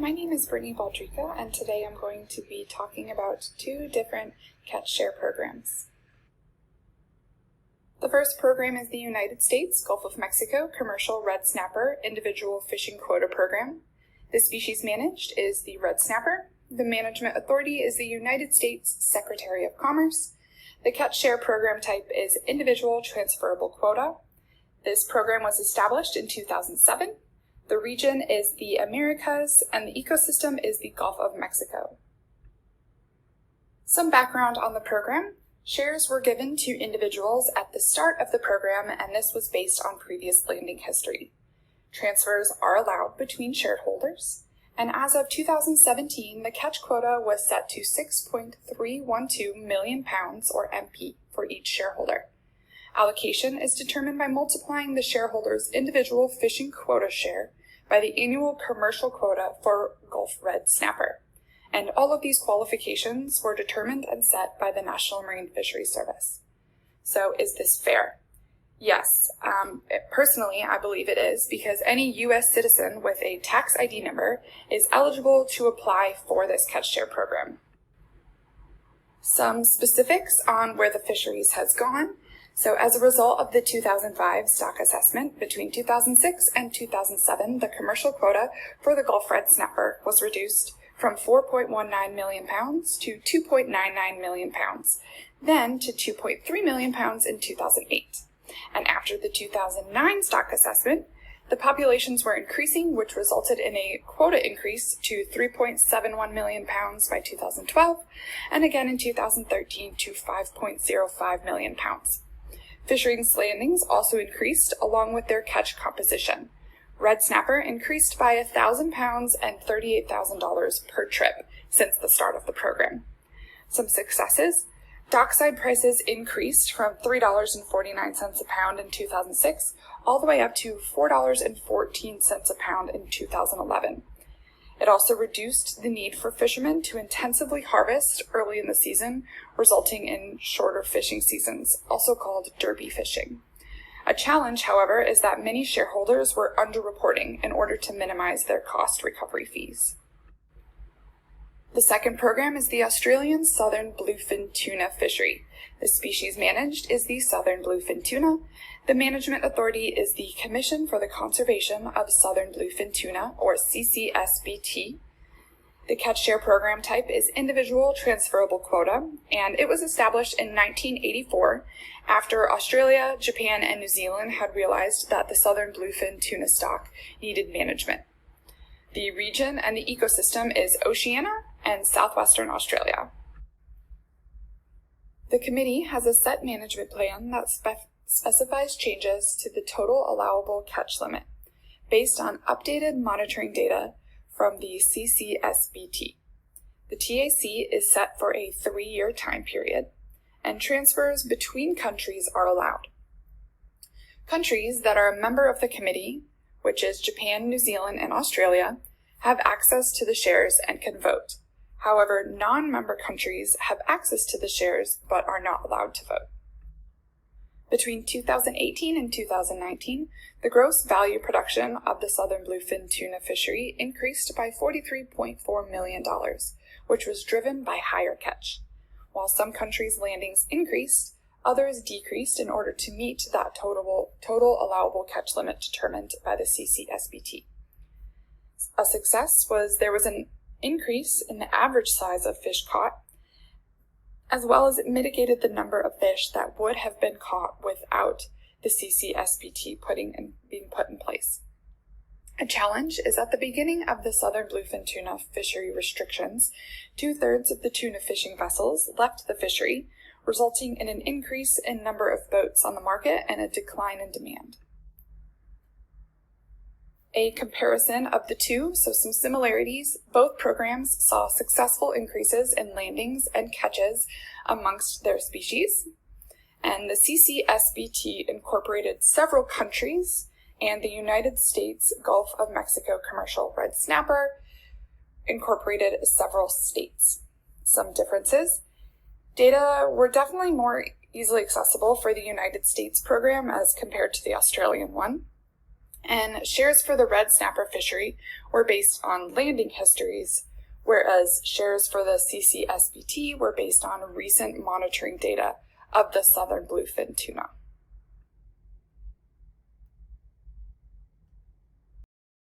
My name is Brittany Baldrica, and today I'm going to be talking about two different catch share programs. The first program is the United States Gulf of Mexico Commercial Red Snapper Individual Fishing Quota Program. The species managed is the red snapper. The management authority is the United States Secretary of Commerce. The catch share program type is individual transferable quota. This program was established in 2007. The region is the Americas, and the ecosystem is the Gulf of Mexico. Some background on the program. Shares were given to individuals at the start of the program, and this was based on previous landing history. Transfers are allowed between shareholders, and as of 2017, the catch quota was set to 6.312 million pounds, or MP, for each shareholder. Allocation is determined by multiplying the shareholder's individual fishing quota share by the annual commercial quota for Gulf red snapper. And all of these qualifications were determined and set by the National Marine Fisheries Service. So is this fair? Yes. Personally, I believe it is, because any U.S. citizen with a tax ID number is eligible to apply for this catch share program. Some specifics on where the fisheries has gone. So as a result of the 2005 stock assessment, between 2006 and 2007, the commercial quota for the Gulf red snapper was reduced from 4.19 million pounds to 2.99 million pounds, then to 2.3 million pounds in 2008. And after the 2009 stock assessment, the populations were increasing, which resulted in a quota increase to 3.71 million pounds by 2012, and again in 2013 to 5.05 million pounds. Fisheries landings also increased along with their catch composition. Red snapper increased by 1,000 pounds and $38,000 per trip since the start of the program. Some successes: dockside prices increased from $3.49 a pound in 2006 all the way up to $4.14 a pound in 2011. It also reduced the need for fishermen to intensively harvest early in the season, resulting in shorter fishing seasons, also called derby fishing. A challenge, however, is that many shareholders were underreporting in order to minimize their cost recovery fees. The second program is the Australian Southern Bluefin Tuna fishery. The species managed is the Southern Bluefin Tuna. The management authority is the Commission for the Conservation of Southern Bluefin Tuna, or CCSBT. The catch share program type is individual transferable quota, and it was established in 1984 after Australia, Japan, and New Zealand had realized that the Southern Bluefin Tuna stock needed management. The region and the ecosystem is Oceania and southwestern Australia. The committee has a set management plan that specifies changes to the total allowable catch limit based on updated monitoring data from the CCSBT. The TAC is set for a 3-year time period, and transfers between countries are allowed. Countries that are a member of the committee, which is Japan, New Zealand, and Australia, have access to the shares and can vote. However, non-member countries have access to the shares but are not allowed to vote. Between 2018 and 2019, the gross value production of the Southern Bluefin Tuna fishery increased by $43.4 million, which was driven by higher catch. While some countries' landings increased, others decreased in order to meet that total allowable catch limit determined by the CCSBT. A success was there was an increase in the average size of fish caught, as well as it mitigated the number of fish that would have been caught without the CCSBT being put in place. A challenge is at the beginning of the Southern Bluefin Tuna fishery restrictions, 2/3 of the tuna fishing vessels left the fishery, resulting in an increase in number of boats on the market and a decline in demand. A comparison of the two, so some similarities. Both programs saw successful increases in landings and catches amongst their species, and the CCSBT incorporated several countries, and the United States Gulf of Mexico Commercial Red Snapper incorporated several states. Some differences: data were definitely more easily accessible for the United States program as compared to the Australian one. And shares for the red snapper fishery were based on landing histories, whereas shares for the CCSBT were based on recent monitoring data of the southern bluefin tuna.